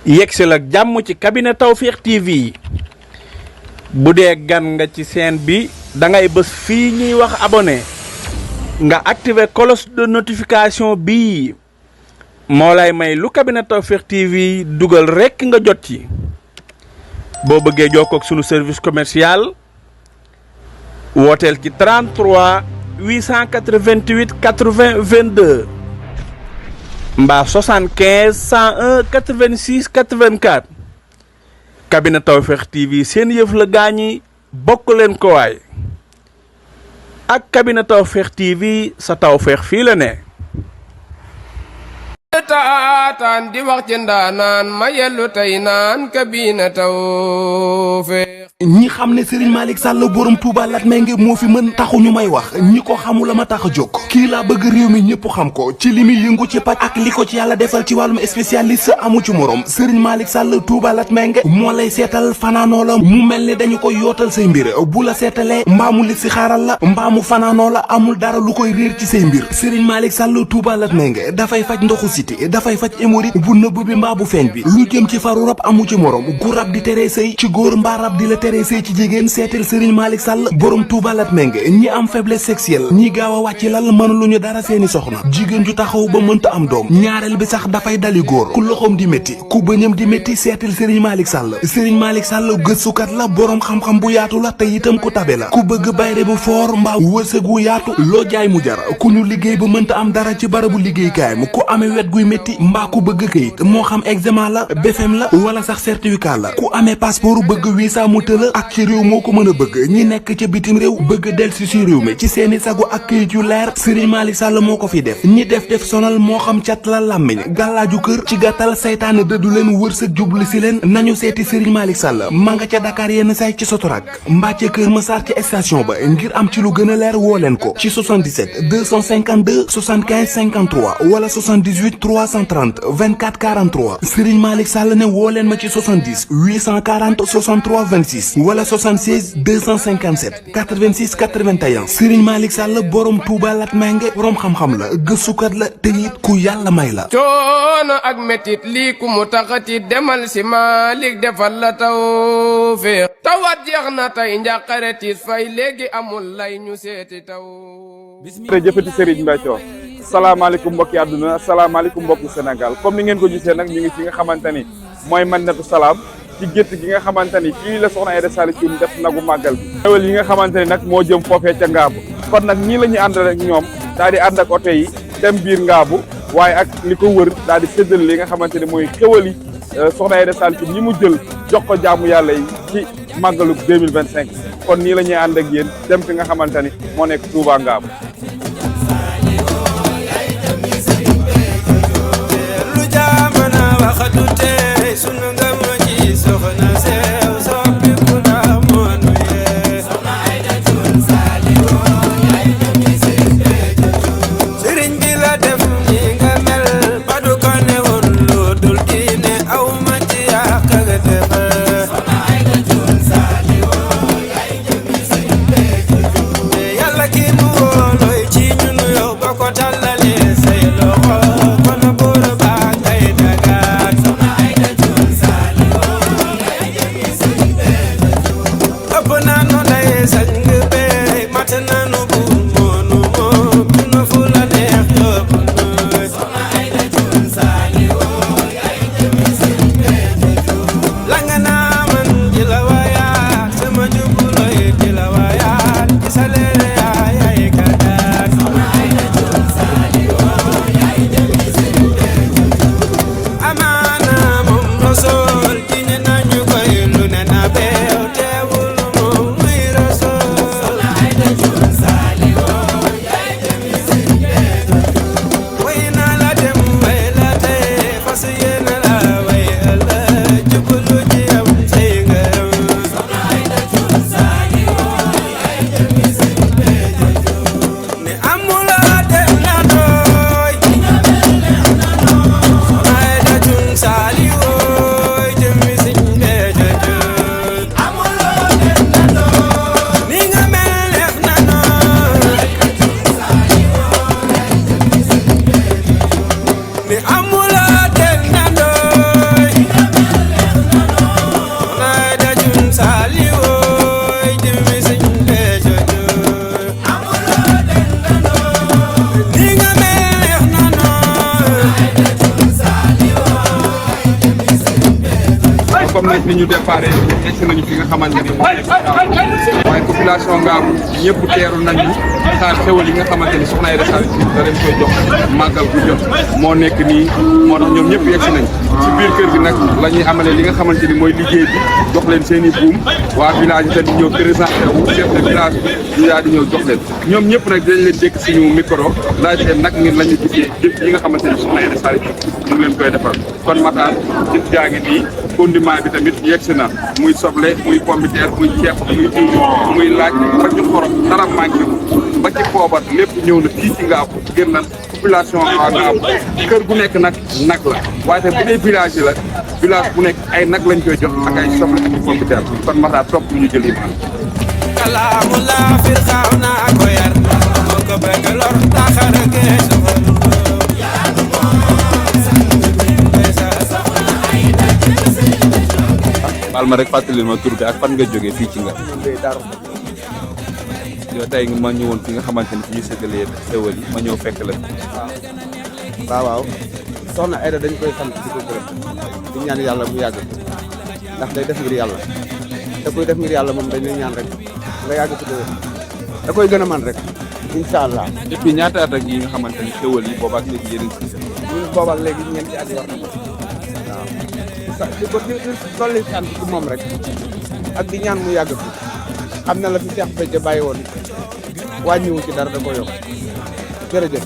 yegsel ak jàmm ci cabinet Tawfekh TV bu dee gan nga ci chaîne bi da ngay bës fii ñuy wax abonné nga activer cloche de notification bi moo lay may lu cabinet Tawfekh TV dugal rekk nga jot ci boo bëggee jokkoo ak sunu service commercial wooteel ci 33 888 80 22 mbaa 75 101 86 84 cabinet Tawfekh TV seen yëf la gaañi bokk leen ko waay ak cabinet Tawfekh TV sa Tawfekh fii la ne. taataan di wax ci ndaanaan ma yellu tey naan cabinet Tawfekh. ñi xam ne Serigne Malick Sall borom Touba Latmingué moo fi mën taxu ñu may wax ñi ko xamula ma tax a jóg kii laa bëgg réew mi ñëpp xam ko ci li muy yëngu ci paj ak li ko ci yàlla defal ci wàllum spécialiste amu ci morom Serigne Malick Sall Touba Latmingué moo lay seetal fanaanoo la mu mel ni dañu koy yootal say mbir bu la seetalee mbaamu li si xaaral la mbaamu fanaanoo la amul dara lu koy réer ci say mbir Serigne Malick Sall Touba Latmingué dafay faj ndoxu siti dafay faj hémorroïde bu nëbb bi mbaa bu feeñ bi lu jëm ci faru rab amu ci morom gu rab di tere sëy ci góor mbaa rab di la tere sëy ci jigéen seetal Serigne Malick Sall borom Touba Latmingué ñi am faiblesse sexuelle ñi gaaw a wàcc lal mënuluñu dara seeni soxna jigéen ju taxaw ba mënta am doom ñaareel bi sax dafay dali góor ku loxoom di métti ku bëñam di métti seetal Serigne Malick Sall Serigne Malick Sall gëstukat la borom xam-xam bu yaatu la te itam ku tabe la ku bëgg bayre bu foor mbaa wërsëg wu yaatu loo jaay mu jar ku ñu liggéey ba mënta am dara ci barabu liggéeykaayam ku amee wet guy métti mbaa ku bëgg këyit moo xam examen la BFEM la wala sax certificat la ku amee passeport bëgg visa mu tëla ak ci réew moo ko mën a bëgg ñi nekk ca bitim réew bëgg delsi si réew mi ci seeni sagu ak këyit yu leer Serigne Malick Sall moo ko fi def ñi def sonal moo xam cat la làmmiñ gàllaaju kër ci gàttal saytaane dëddu leen wërsëg jublu si leen nañu seeti Serigne Malick Sall ma nga ca Dakar yenn say ci Sotorak mbaa ca Kër Massar ci station ba ngir am ci lu gën a leer woo leen ko ci 77 252 75 53 wala 78 330 24 43 Serigne Malick Sall ne woo leen ma ci 70 840 63 26 wala 76 257 86 81 Serigne Malick Sall borom Touba Latmingué borom xam-xam la gëstukat la te it ku yàlla may la. coono ak metit lii ku mu taxati demal si Malick defal la Tawfekh tawat jeex na tey njàqare tiis fay léegi amul lay ñu seeti taw. jërëjëfati Serigne Mbacco salaamaaleykum mbokki àdduna salaamaaleykum mbokki Sénégal comme ni ngeen ko gisee nag ñu ngi fi nga xamante ni mooy Madinatu Salaam ci gétt gi nga xamante ni fii la soxna Aïda Saliou Thioune def nagu màggal bi xewal yi nga xamante ni nag moo jëm foofee ca Ngaabu kon nag ñii la ñuy àndal ak ñoom daal di ànd ak oto yi dem biir Ngaabu waaye ak li ko wër daal di séddale li nga xamante ni mooy xewal yi soxna Aïda Saliou Thioune ñi mu jël jox ko jaamu yàlla yi ci màggalu 2025 kon nii la ñuy ànd ak yéen dem fi nga xamante ni moo nekk Touba Ngaabu. Yàlla ki nu wóolu comme nag ni ñu déparé egsi nañu fi nga xamante ni mooy waaye population Ngaabu ñëpp teeru nañu xaar xewal yi nga xamante ni soxna Aïda Sall da leen koy jox màggal bu jot moo nekk nii moo tax ñoom ñëpp yegsi nañ ci biir kër gi nag la ñuy amalee li nga xamante ni mooy liggéey bi jox leen seen i buum waa village yi te di ñëw présenté wu chef de village bi ñu daal di ñëw jox leen ñoom ñëpp nag dañ leen dékk suñu micro laaj leen nag ngeen la ñu gisee jëf yi nga xamante ni soxna Aïda Sall ñu ngi leen koy defal kon Matar jëf jaa ngi nii condiment bi tamit yegsi na muy soble muy pomme de terre muy ceeb muy diwlin muy laaj ba ci xorom dara manqué ba ci poobar lépp ñëw na fii ci Ngaabu ngir nan population waa Ngaabu kër gu nekk nag la waaye te bu dee village yi la village bu nekk ay nag lañ koy jox ak ay soble ak pomme de terre kon Matar topp ñu jël imaan kalaamu laa fir xaaw naa ko yar moo ko bëgg lor taxara gee soxal baal ma rek fàttali ma tur bi ak fan nga jógee fii ci nga yow tey ma ñëwoon fi nga xamante ni fi ñu séddalee xewal yi ma ñëw fekk la waaw soxna Aïda dañ koy sant di ko gërëm di ñaan yàlla mu yàgg ndax day def ngir yàlla da koy def ngir yàlla moom dañuy ñaan rek nga yàgg ci déwén da koy gën a man rek incha allah. depuis ñaata at ak yi nga xamante ni xewal yi boobaak léegi yéen a ngi si ñun boobaak léegi ñeenti at war na ko waaw di ko di dolli sant ci moom rek ak di ñaan mu yàgg fi xam na la fi Cheikh Béthio bàyyi woon wàññiwu ci dara da ko yokk jërëjëf.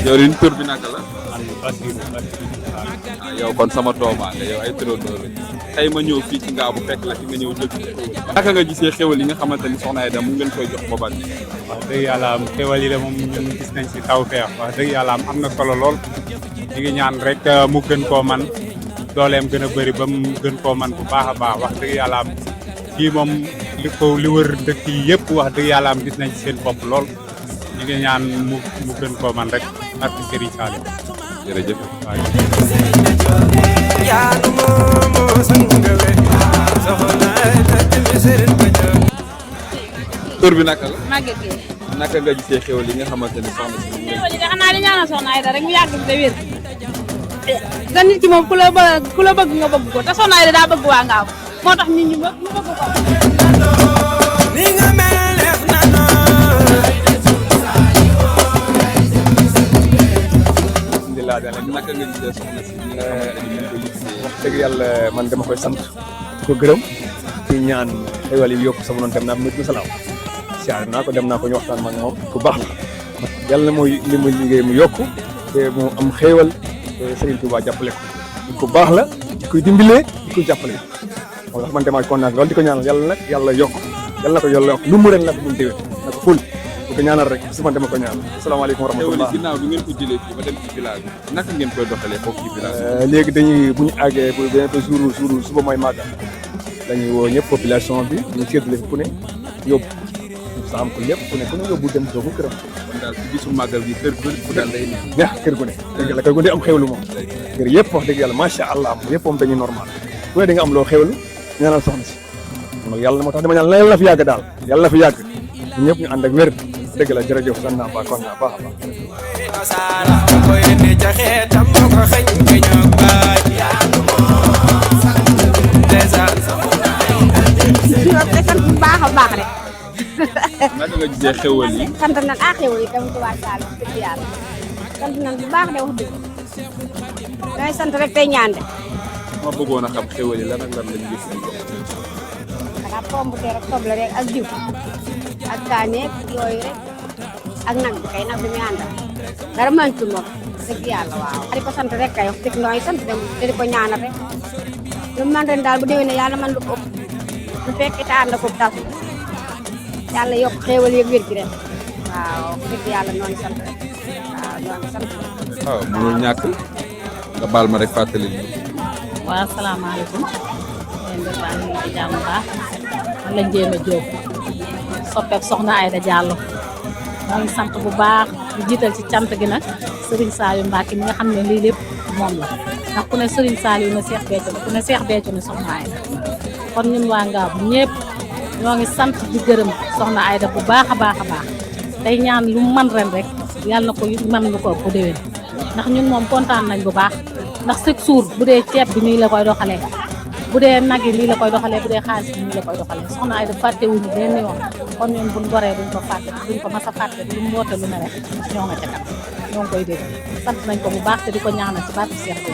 yow liñ tur bi naka la. yow kon sama dooma nga yow ay turandoo la tey ma ñëw fii ci Ngaabu fekk la fi nga ñëw jël naka nga gisee xewal yi nga xamante ni soxna Aïda mu ngi leen koy jox boobaat bi. wax dëgg yàlla am xewal yi de moom ñun gis nañ si tawfeex wax dëgg yàlla am na solo lool ñu ngi ñaan rek mu gën koo man dooleem gën a bëri ba mu gën koo man bu baax a baax wax dëgg yàlla am kii moom li wër dëkk yi yëpp wax dëgg yàlla am gis nañ ci seen bopp lool ñu ngi ñaan mu gën koo man rek ak Serigne Saliou jërëjëf. yaanu moomoo sangawe soxna Aïda timi Serigne Béthio tur bi naka la. Maguette Gueye. naka nga gisee xewal yi nga xamante ni soxna si mu ngi xewal yi de xanaa di ñaanal soxna Aïda rek mu yàgg fi te wér. te nit ki moom ku la bëgg nga bëgg ko te soxna Aïda daa bëgg waa Ngaabu moo tax nit ñi ñu bëgg ko. ni nga mel neex na naka nga gisee soxna si ñi nga xamante ni ñu ngi koy gisee. wax dëgg yàlla man dama koy sant di ko gërëm di ñaan xewal yi yokk sama noonu dem naa Medina Salaam siyaare naa ko dem naa ko ñu waxtaan ak moom ku baax la yàlla mooy li muy liggéey mu yokk te mu am xewal te Serigne Touba jàppale ko ku baax la di koy dimbalee di koy jàppale moo tax man damaa kontaan loolu di ko ñaanal yàlla nag yàlla yokk yàlla na ko yàlla yokk lu mu ren la ko mun déwén na ko ful di ko ñaanal rek su ma dama ko ñaanal asalaamaaleykum wa xewal yi rahmatullah ginnaaw bi ngeen ko jëlee fii ba dem ci village bi naka ngeen koy doxalee foofu ci village bi. léegi dañuy bu ñu àggee bu bientôt jour suba mooy màggal dañuy woo ñëpp population bi ñu séddale ku ne yóbbu sa am ko lépp ku ne yóbbu dem doomu këram kon daal ci gisul màggal gi kër gu daal day nekk. neex kër gu ne dëgg la kër gu ne am xewlu moom kër yëpp wax dëgg yàlla macha allah am yëpp moom dañuy normal ku ne da nga am loo xewlu ñaanal soxna si donc yàlla moo tax dama ñaan yàlla na fi yàgg daal yàlla na fi yàgg ñun ñëpp ñu ànd ak wér dëgg la jërëjëf sant naa baax kon naa baax a baax sara koy ne jaxe tam ko xëñ ke ñok baaj yaanu moo ñu ngi sant bu baax a baax rek. naka nga gisee xewal yi. sant nañ xewal yi tam tubaab Saliou dëgg yàlla sant nañ bu baax de wax dëgg day sant rek tey ñaan de. ma bëggoon a xam xewal yi lan ak lan lañ gis. xanaa pomme de terre ak soble rek ak diw ak kaane yooyu rek ak nag bi kay nag bi muy àndal dara mëntu moom dëgg yàlla waaw. di ko sant rek kay wax dëgg nooy sant dem te di ko ñaanal rek lu man ren daal bu déwénee yàlla man lu ko ëpp lu fekk te ànd ko tas yàlla yokk xéewal yeeg wér gi rek waaw dëgg yàlla noonu sant rek waaw noonu sant rek. waaw mënul ñàkk nga baal ma rek fàttali ñu. waaw salaamaaleykum yéen de baa ngi ci jàmm baax man la Ndiémé Diop soppeek soxna Aïda Diallo moo ngi sant bu baax di jiital ci cant gi nag Serigne Saliou Mbacke mi nga xam ne lii lépp moom la ndax ku ne Serigne Saliou ne Cheikh Béthio ku ne Cheikh Béthio ne soxna Aïda kon ñun waa Ngaabu ñëpp ñoo ngi sant di gërëm soxna Aïda bu baax a baax a baax tey ñaan lu man ren rek yàlla na ko mën lu ko ëpp déwén ndax ñun moom kontaan nañ bu baax ndax chaque jour bu dee ceeb bi nii la koy doxalee bu dee nag yi lii la koy doxalee bu dee xaalis bi nii la koy doxalee soxna Aida fàtte wuñu benn yoon kon ñun buñ goree duñ ko fàtte duñ ko mas a fàtte lu mu woote lu ne rek ñoo nga ca kat ñoo ngi koy dégg sant nañ ko bu baax te di ko ñaanal ci barke Cheikh bi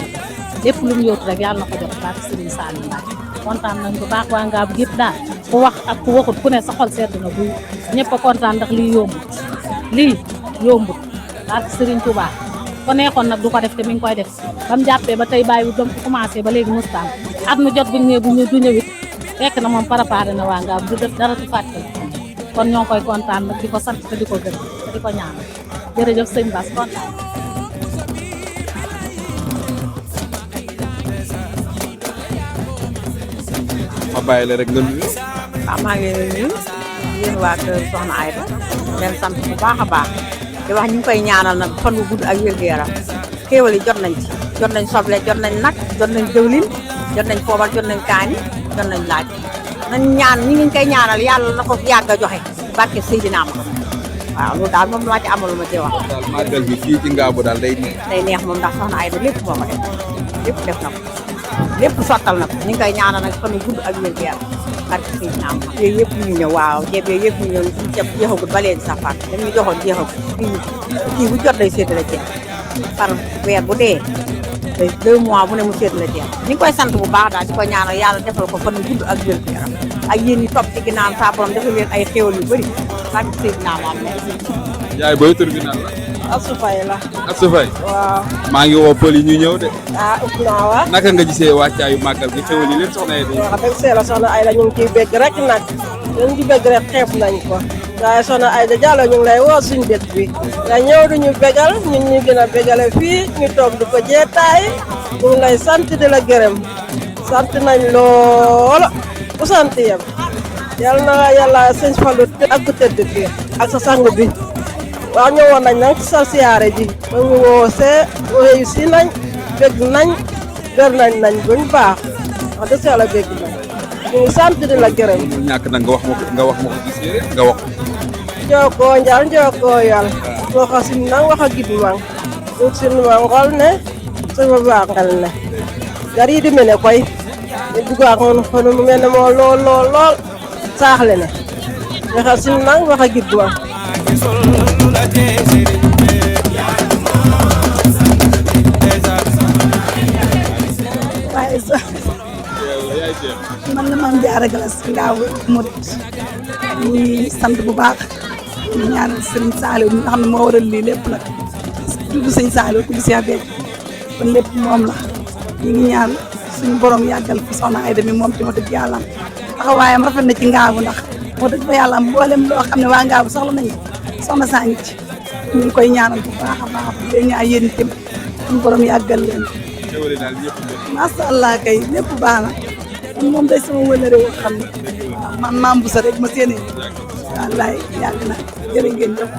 lépp lu mu yóotu rek yàlla na ko jot barke Serigne Saliou Mbacké kontaan nañ bu baax waa Ngaabu gépp daal ku wax ak ku waxut ku ne sa xol sedd na bu ñëpp a kontaan ndax lii yombut barke Serigne Touba ko neexoon nag du ko def te mi ngi koy def ba mu jàppee ba tey bàyyi ba mu commencé ba léegi mustaan at mu jot buñ ne du ñëwit fekk na moom préparé na waa Ngaabu du def dara du fàtte kon ñoo ngi koy kontaan nag di ko sant te di ko gërëm te di ko ñaanal jërëjëf sëñ Bass kontaan ma bàyyi la rek nga nuyu. waaw maa ngi leen di nuyu yéen waa kër Soxna Aida leen sant bu baax a baax di wax ñu ngi koy ñaanal nag fan bu gudd ak wér-gu-yaram xéewal yi jot nañ ci jot nañ soble jot nañ nag jot nañ dëwlin jot nañ poobar jot nañ kaani jot nañ laaj nañ ñaan ñi ngi koy ñaanal yàlla na ko yàgg a joxe barke Seydina Muhammad waaw loolu daal moom laa ci amal ma ci wax. daal màggal bi fii ci Ngaabu daal day neex. day neex moom ndax Soxna Aida lépp moo ko def lépp def na ko lépp sottal na ko ñu ngi koy ñaanal nag fan bu gudd ak wér-gu-yaram barke Seydina Muhammad yooyu yëpp ñu ñëw waaw jéeb yooyu yëpp ñu ñëw suñu ceeb jeexagul ba léegi sax far dañ ñu joxoon jeexagul kii bu jot day séddale ceeb par weer bu dee 2 mois bu ne mu séddale ceeb ñu ngi koy sant bu baax daal di ko ñaanal yàlla defal ko fan bu gudd ak wér-gu-yaram ak yéen ñi topp ci ginnaaw saa borom defal leen ay xéwal yu bëri barke Seydina Muhammad. yaay booy tur bi naan la. Assou Faye la. Assou Faye. waaw. maa ngi woo pël yi ñu ñëw de. ah ëpp naa wa. naka nga gisee wàccaayu màggal gi xéwal yi leen Soxna Aida. waaw dëgg see la Soxna Aida ñu ngi ciy bégg rek nag ñu ngi bégg rek xeeb nañ ko waaye Soxna Aida Diallo ñu ngi lay woo suñu bés bi nga ñëw du ñu bégal ñun ñu gën a bégale fii ñu toog di ko jeetaay ñu ngi lay sant di la gërëm sant nañ lool ku sant yem yàlla na yàlla sëñ Fallou ak ku tëdd bi ak sa sang bi waaw ñëwoon nañ nag sa siyaare ji ba ñu woosee réussi nañ bégg nañ gër nañ buñ baax wax dëgg yàlla bégg nañ ñu ngi sant di la gërëm. ñàkk nag nga wax ma ko ci séeréer nga wax. Joko njal joko yal waxa simnang waxa gidmang simnang ngol ne sama bangal ne gari di mene koy duga ngon hono mu mene mo lol saaxle ne waxa simnang waxa gidmang man la Mame Diarra Galas Ngaabu Murit ñuy sant bu baax ñu ñaanal Serigne Saliou mi nga xam ne moo waral lii lépp nag tudd Serigne Saliou tudd Cheikh Béthio kon lépp moom la ñu ngi ñaan suñu borom yàggal fi Soxna Aida mi moom ci ma dëgg yàlla am taxawaayam rafet na ci Ngaabu ndax moo dëgg fa yàlla am mboolem loo xam ne waa Ngaabu soxla nañu soxna saa ngi ci ñu ngi koy ñaanal bu baax a baax leen ñaan yéen itam suñu borom yàggal leen macha allah kay lépp baax na moom day sama wëlëre woo xam ne man maam bu sa rek ma séenee wallaay yàgg na jërë ngeen jëf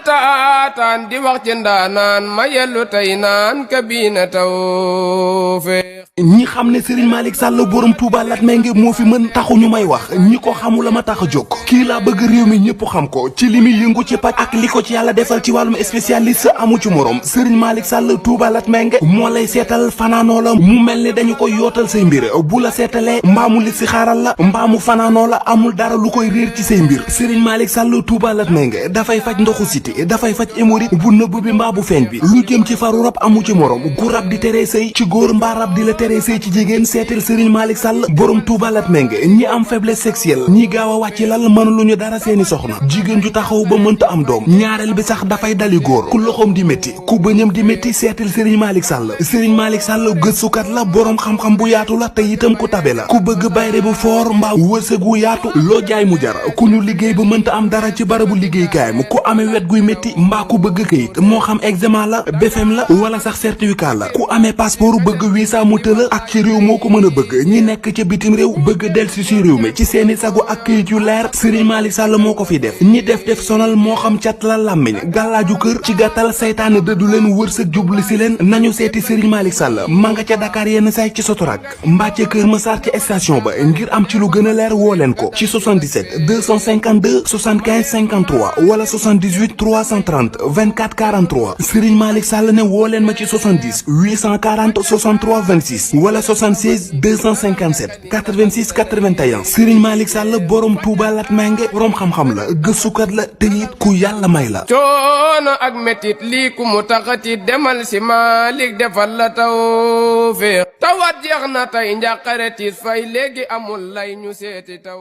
taataan di wax ci ndaanaan ma yellu tey naan kabina tawfeex ñi xam ne Serigne Malick Sall borom Touba Latmingué moo fi mën taxu ñu may wax ñi ko xamula ma tax a jóg kii laa bëgg réew mi ñëpp xam ko ci li muy yëngu ci paj ak li ko ci yàlla defal ci wàllum spécialiste amu ci morom Serigne Malick Sall Touba Latmingué moo lay seetal fanaanoo la mu mel ni dañu koy yootal say mbir bu la seetalee mbaamu li si xaaral la mbaamu fanaanoo la amul dara lu koy réer ci say mbir Serigne Malick Sall Touba Latmingué dafay faj ndoxu siti dafay faj hémorroïde bu nëbb bi mbaa bu feeñ bi lu jëm ci faru rab amu ci morom gu rab di tere sëy ci góor mbaa rab di la tere sëy ci jigéen seetal Serigne Malick Sall borom Touba Latmingué ñi am faiblesse sexuelle ñi gaaw a wàcc lal mënuluñu dara seeni soxna jigéen ju taxaw ba mënta am doom ñaareel bi sax dafay dali góor ku loxoom di métti ku bëñam di métti seetal Serigne Malick Sall Serigne Malick Sall gëstukat la borom xam-xam bu yaatu la te itam ku tabe la ku bëgg bayre bu foor mbaa wërsëgu yaatu loo jaay mu jar ku ñu liggéey ba mënta am dara ci barabu liggéeykaayam ku amee wet guy métti mbaa ku bëgg këyit moo xam examen la BFEM la wala sax certificat la ku amee passeport bëgg visa moteur la ak ci réew moo ko mën a bëgg ñi nekk ca bitim réew bëgg delsi si réew mi ci seeni sagu ak këyit yu leer Serigne Malick Sall moo ko fi def ñi def sonal moo xam cat la làmmiñ gàllaaju kër ci gàttal saytaane dëddu leen wërsëg jublu si leen nañu seeti Serigne Malick Sall ma nga ca Dakar yenn saay ci Sotorak mbaa ca Kër Massar ci station ba ngir am ci lu gën a leer woo leen ko ci 77 252 75 53 wala 78 330 24 43 Serigne Malick Sall ne woo leen ma ci 70 840 63 26 wala 76 257 86 81 Serigne Malick Sall borom Touba Latmingué borom xam-xam la gëstukat la te it ku yàlla may la. coono ak metit lii ku mu taxati demal si Malick defal la tawfeex tawat jeex na tey njàqare tiis fay léegi amul lay ñu seeti taw.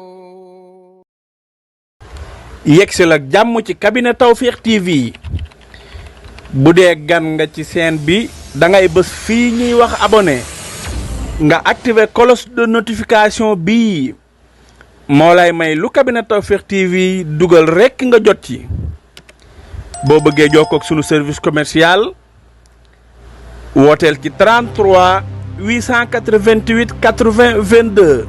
yegsil ak jàmm ci cabinet Tawfekh TV bu dee gan nga ci chaîne bi da ngay bës fii ñuy wax abonné nga activer cloche de notification bii moo lay may lu cabinet Tawfekh TV dugal rekk nga jot ci boo bëggee jokkoo ak sunu service commercial wooteel ci 33 888 80 22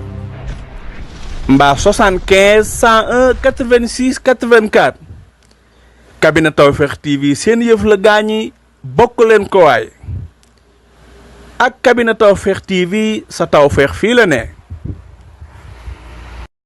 mbaa 75 101 86 84 cabinet Tawfekh TV seen yëf la gaañi bokk leen ko waay ak cabinet Tawfekh TV sa tawfeex fii la ne